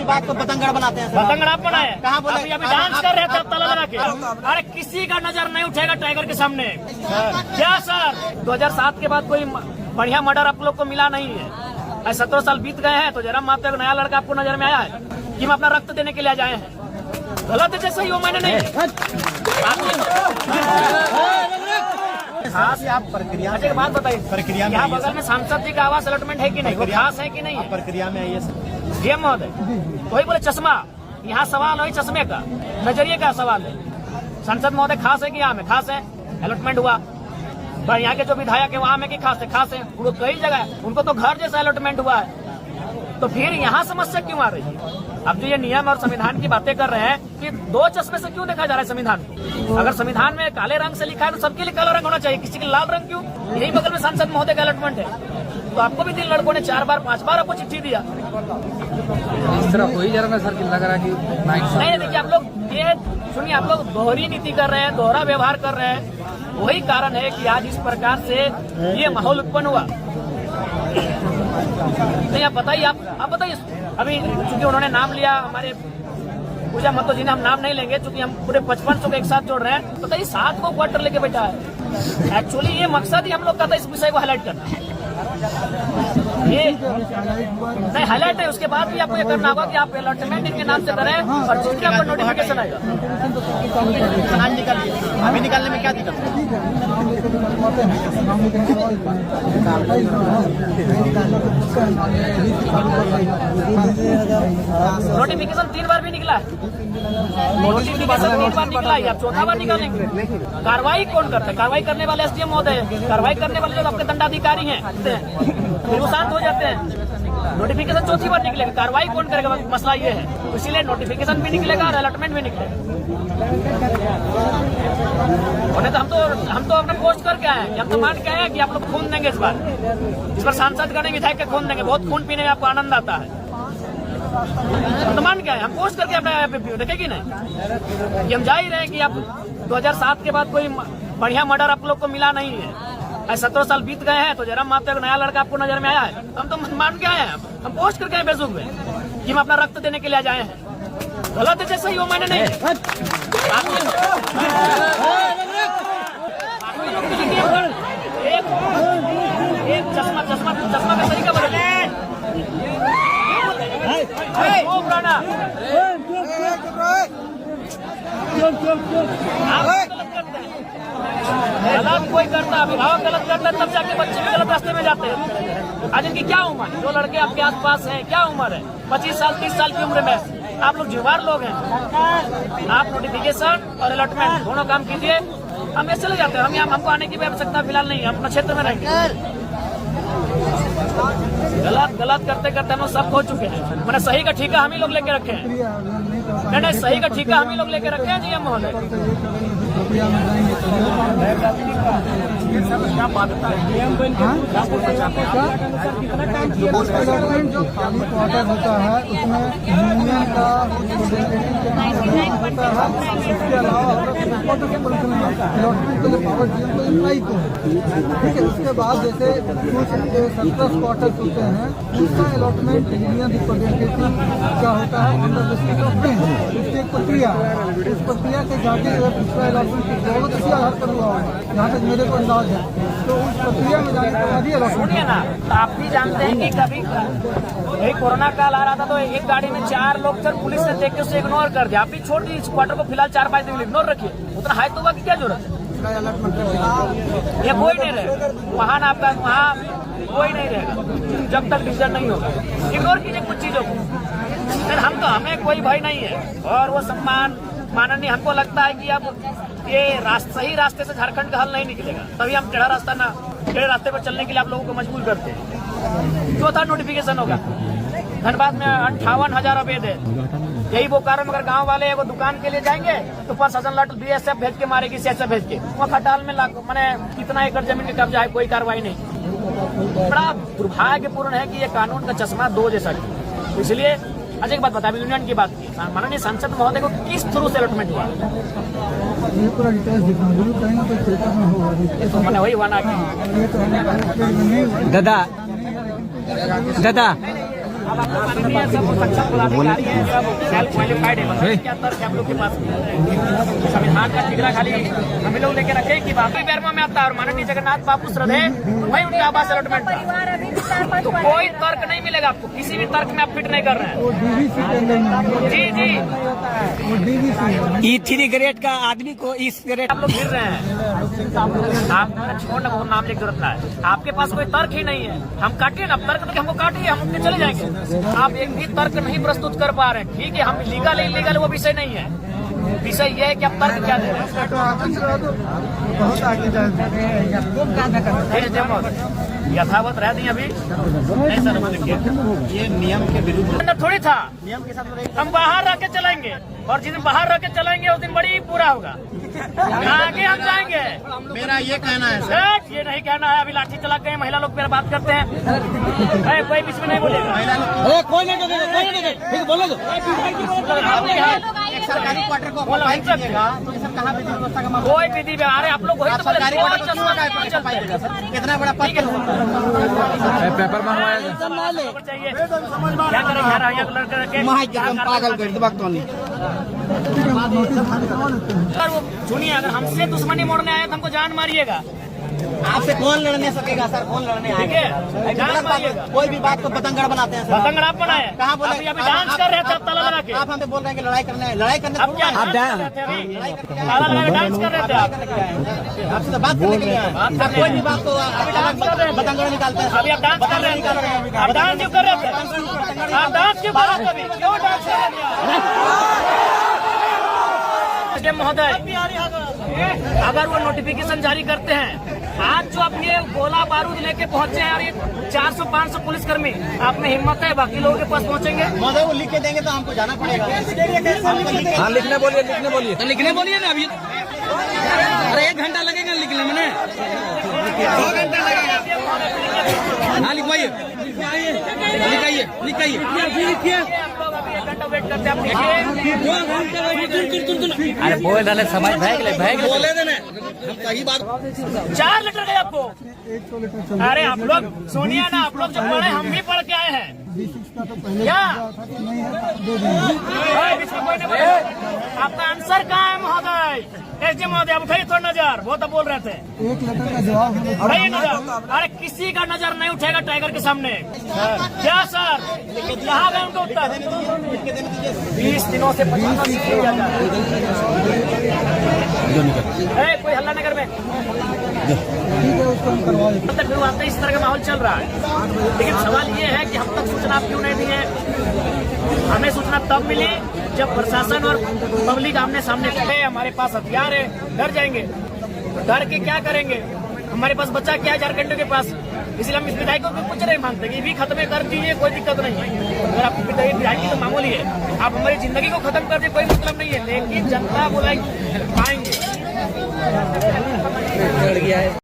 बात को पतंगड़ बनाते हैं। पतंगड़ आप बनाए? कहाँ बोले? अभी डांस कर रहे थे ताला लगा के। अरे किसी का नजर नहीं उठेगा टाइगर के सामने। क्या सर 2007 के बाद कोई बढ़िया मर्डर आप लोग को मिला नहीं है। 17 साल बीत गए हैं तो जयराम माता का नया लड़का आपको नजर में आया है कि हम अपना रक्त देने के लिए जाए हैं? गलत है जैसे ही वो मैंने नहीं खास आप प्रक्रिया एक बात बताइए। प्रक्रिया में यहाँ बगल में सांसद जी का आवास अलॉटमेंट है कि नहीं? वो खास है कि नहीं है? प्रक्रिया में आइए सीएम महोदय। वही बोले चश्मा, यहाँ सवाल वही चश्मे का नजरिए का सवाल है। सांसद महोदय खास है कि यहाँ में खास है? अलॉटमेंट हुआ पर यहाँ के जो विधायक है वहाँ में कि खास है? खास है। वो कई जगह उनको तो घर जैसा अलॉटमेंट हुआ है, तो फिर यहाँ समस्या क्यों आ रही है? अब जो ये नियम और संविधान की बातें कर रहे हैं कि दो चश्मे से क्यों देखा जा रहा है संविधान को? अगर संविधान में काले रंग से लिखा है तो सबके लिए काला रंग होना चाहिए, किसी के लाल रंग क्यों? यही बगल में सांसद महोदय का अलॉटमेंट है तो आपको भी 3 लड़कों ने 4 बार 5 बार आपको चिट्ठी दिया। इस तरह हो ही जा रहा है सर कि लग रहा है कि नहीं। देखिए आप लोग ये सुनिए, आप लोग दोहरी नीति कर रहे हैं, दोहरा व्यवहार कर रहे हैं। वही कारण है कि आज इस प्रकार से ये माहौल उत्पन्न हुआ। नहीं आप बताइए, आप बताइए। अभी चूंकि उन्होंने नाम लिया हमारे पूजा महतो जी ने, हम नाम नहीं लेंगे चूंकि हम पूरे 55 को एक साथ जोड़ रहे हैं। बताइए 7 को क्वार्टर लेके बैठा है। एक्चुअली ये मकसद ही हम लोग का था इस विषय को हाईलाइट करना। ये नहीं हाईलाइट है, उसके बाद भी आपको ये करना होगा कि आप अलॉटमेंट इनके नाम से करें और जिसके आपको नोटिफिकेशन आएगा अभी निकालने में क्या दिक्कत है? नोटिफिकेशन 3 बार भी निकला है। नोटिफिकेशन 3 बार निकला है, आप 4था बार निकालेंगे। कार्रवाई कौन करता है? कार्रवाई करने वाले एसडीएम महोदय, कार्रवाई करने वाले जो आपके दंडाधिकारी हैं फिर वो शांत हो जाते हैं। नोटिफिकेशन 4थी बार निकलेगा, कार्रवाई कौन करेगा? मसला ये है, इसीलिए नोटिफिकेशन भी निकलेगा और अलॉटमेंट भी निकलेगा। तो हम तो अपना पोस्ट करके आए हैं, हम तो मान के आए हैं कि आप लोग खून देंगे इस बार सांसद गणे विधायक के खून देंगे। बहुत खून पीने में आपको आनंद आता है, हम तो मान के आए, हम पोस्ट करके अपना देखेगी नहीं। हम जा ही रहे हैं कि आप 2007 के बाद कोई बढ़िया मर्डर आप लोग को मिला नहीं है। 17 साल बीत गए हैं तो जयराम माता का नया लड़का आपको नजर में आया है? हम तो मान के आए हैं, हम पोस्ट करके आए फेसबुक में कि हम अपना रक्त देने के लिए जाए हैं। गलत है जैसे ही वो मैंने नहीं एक चश्मा का तरीका बदले गलत कोई करता, अभिभावक गलत करता है तब जाके बच्चे भी गलत रास्ते में जाते हैं। आज इनकी क्या उम्र है? जो लड़के आपके आसपास हैं क्या उम्र है? 25 साल 30 साल की उम्र में। आप लोग जुवार लोग हैं। आप नोटिफिकेशन और अलॉटमेंट दोनों काम कीजिए, हम ऐसे चले जाते हैं। हम यहाँ हमको आने की भी आवश्यकता फिलहाल नहीं है, हम अपना क्षेत्र में रहेंगे। गलत करते करते हम लोग सब खो चुके हैं। मैंने सही का ठेका हम ही लोग लेके रखे हैं। नहीं सही का ठेका हम ही लोग लेके रखे हैं जी। हम महोदय क्या बात होता है? जो खाली क्वार्टर होता है उसमें यूनियन का होता है, इसके अलावा अलॉटमेंट के लिए पावर डीएम को इम्प्लाई को ठीक है। उसके बाद जैसे कुछ 17 क्वार्टर होते हैं, उसका अलॉटमेंट यूनियन रिप्रेजेंटेटिव का होता है under the state of bench. उसकी एक प्रक्रिया है, इस प्रक्रिया के जाके अगर दूसरा अलॉटमेंट बहुत अच्छी आधार पर हुआ होगा, जहाँ तक मेरे को अंदाज है, तो उस प्रक्रिया में जाने के बाद ही अलॉटमेंट। सुनिए ना, तो आप भी जानते हैं कि कभी वही कोरोना काल आ रहा था तो एक गाड़ी में 4 लोग थे, पुलिस ने देख के उसे इग्नोर कर दिया। आप भी छोड़ दी क्वार्टर को फिलहाल 4-5 दिन इग्नोर रखिए, उतना हाई तो होगा की क्या जरूरत है? ये कोई नहीं रहेगा वहाँ, आपका वहाँ कोई नहीं रहेगा जब तक डिसीजन नहीं होगा। इग्नोर कीजिए कुछ चीजों को, फिर हमें कोई भय नहीं है। और वो सम्मान माननीय, हमको लगता है कि अब ये सही रास्ते से झारखंड का हल नहीं निकलेगा, तभी हम टेढ़ा रास्ते पर चलने के लिए आप लोगों को मजबूर करते हैं। 4था नोटिफिकेशन होगा। धनबाद में 58,000 अवैध है। यही बोकारो में अगर गांव वाले वो दुकान के लिए जाएंगे तो प्रशासन लाट बीएसएफ भेज के मारेगी, सीएसएफ भेज के। वहाँ खटाल में मैंने कितना एकड़ जमीन के कब्जा है, कोई कार्रवाई नहीं। बड़ा दुर्भाग्यपूर्ण है कि ये कानून का चश्मा 2 जैसा। इसलिए अच्छा एक बात बता, यूनियन की बात की, माननीय सांसद महोदय को किस थ्रू से अलॉटमेंट हुआ? पूरा डिटेल्स तो मैंने वही वाना दादा अब आप लोग माननीय है, सब सक्षम पदाधिकारी हैं, सब वेल क्वालिफाइड है, बताइए क्या तर्क है आप लोग के पास? संविधान का ठिकरा खाली हम लोग लेके रखे कि बाकी बैरमा में आता है और माननीय जगन्नाथ बाबू श्रद्धे वही उनके आवास अलॉटमेंट था। तो कोई तर्क नहीं मिलेगा आपको, किसी भी तर्क में आप फिट नहीं कर रहे हैं। वो डीवीसी टेंडर जी जी, वो डीवीसी E3 ग्रेड का आदमी को इस ग्रेड आप लोग गिर रहे हैं। आप छोड़ ना, वो नाम लेके जरूरत ना है। आपके पास कोई तर्क ही नहीं है, हम काटिए ना, तर्क तो हमको काटिए, हम उनके चले जाएंगे। आप एक भी तर्क नहीं प्रस्तुत कर पा रहे हैं, ठीक है, हम लीगल इलीगल वो विषय नहीं है, विषय ये है कि आप तर्क क्या दे रहे हैं। बहुत आगे जाएंगे। यथावत रह दी अभी नहीं सर, देखिए ये नियम के विरुद्ध अंदर थोड़ी था, नियम के साथ हम बाहर रह के चलेंगे और जिस दिन बाहर रह के चलेंगे उस दिन बड़ी पूरा होगा, आगे हम जाएंगे। मेरा ये कहना है सर, सेठ, ये नहीं कहना है, अभी लाठी चला गए, महिला लोग पे बात करते हैं। कोई बीच में नहीं बोलेगा, कोई नहीं ठीक बोलो तो। आपके यहाँ एक सरकारी क्वार्टर को बोला ऑक्युपाई नहीं सकते। कीजिएगा तो ये सब कहाँ पे व्यवस्था का मामला? कोई विधि व्यवहार है, आप लोग वही आप तो बोले, सरकारी कोई क्वार्टर को चश्मा क्यों नहीं ऑक्युपाई चलते। करेगा सर? कितना बड़ा पद ठीक है, पेपर मंगवाया चाहिए क्या करेंगे यार, ये लड़के के पागल कर दो वक्त नहीं। अगर वो सुनिए, अगर हमसे दुश्मनी मोड़ने आए तो हमको जान मारिएगा, आपसे कौन लड़ने सकेगा सर? कौन लड़ने ठीक आएगा? है, जान गलत बात मारिएगा। है। कोई भी बात को पतंगड़ बनाते हैं सर। पतंगड़ आप बनाए, कहाँ बोले? अभी डांस कर रहे थे आप ताला लगा के। आप हमें बोल रहे हैं कि लड़ाई करने लड़ाई करने अब क्या डांस कर रहे थे अभी? ताला लगा के डांस कर रहे थे आप। आपसे तो बात करने के लिए आए हैं। बात कर रहे कोई हैं। भी बात को अभी डांस कर रहे हैं। पतंगड़ निकालते हैं। अभी आप डांस कर रहे थे, आप डांस क्यों कर रहे थे? आप डांस क्यों कर रहे थे अभी? क्यों डांस कर रहे थे? महोदय, अगर वो नोटिफिकेशन जारी करते हैं, आज जो अपने गोला बारूद लेके पहुंचे हैं और ये 400-500 पुलिसकर्मी, आप में हिम्मत है बाकी लोगों के पास पहुंचेंगे? महोदय वो लिख के देंगे तो हमको जाना पड़ेगा। हाँ लिखने बोलिए ना अभी। अरे 1 घंटा लगेगा लिखने में, 2 घंटा लगेगा। हाँ लिखवाइए, लिखाइए। हम लोग अभी 1 घंटा वेट करते हैं, आप देखिए। अरे बोल रहे समझ बोले देना सही बात। 4 लीटर गए आपको। 100 लीटर चल अरे आप लोग सुनिए ना, आप लोग जो पढ़े हम भी पढ़ के आए हैं। B6 का तो पहले क्या? था कि नहीं है, दे देंगे। बीच में कोई नहीं बोले। आपका आंसर कहाँ है महोदय? एसडी महोदय, आप उठाइए थोड़ा नजर, वो तो बोल रहे थे। 1 लीटर का जवाब हमें उठाइए नजर। अरे किसी का नजर नहीं उठेगा टाइगर के सामने। क्या सर, कहाँ गए उनका उत्तर? 20 दिनों से 50 किया जा रहा है। कोई हल्ला नगर में ठीक है, उसको हम करवा देंगे। तक आते इस तरह का माहौल चल रहा है, लेकिन सवाल ये है कि हम तक सूचना आप क्यों नहीं दी है? हमें सूचना तब मिली जब प्रशासन और पब्लिक आमने सामने खड़े, हमारे पास हथियार है, डर जाएंगे। डर के क्या करेंगे? हमारे पास बच्चा क्या है झारखंड के पास, इसलिए हम इस विधायकों को कुछ नहीं मांगते, ये भी खत्म कर दीजिए, कोई दिक्कत नहीं है। अगर आप विधायकी तो मामूली है, आप हमारी जिंदगी को खत्म कर दीजिए, कोई मतलब नहीं है, लेकिन जनता बोला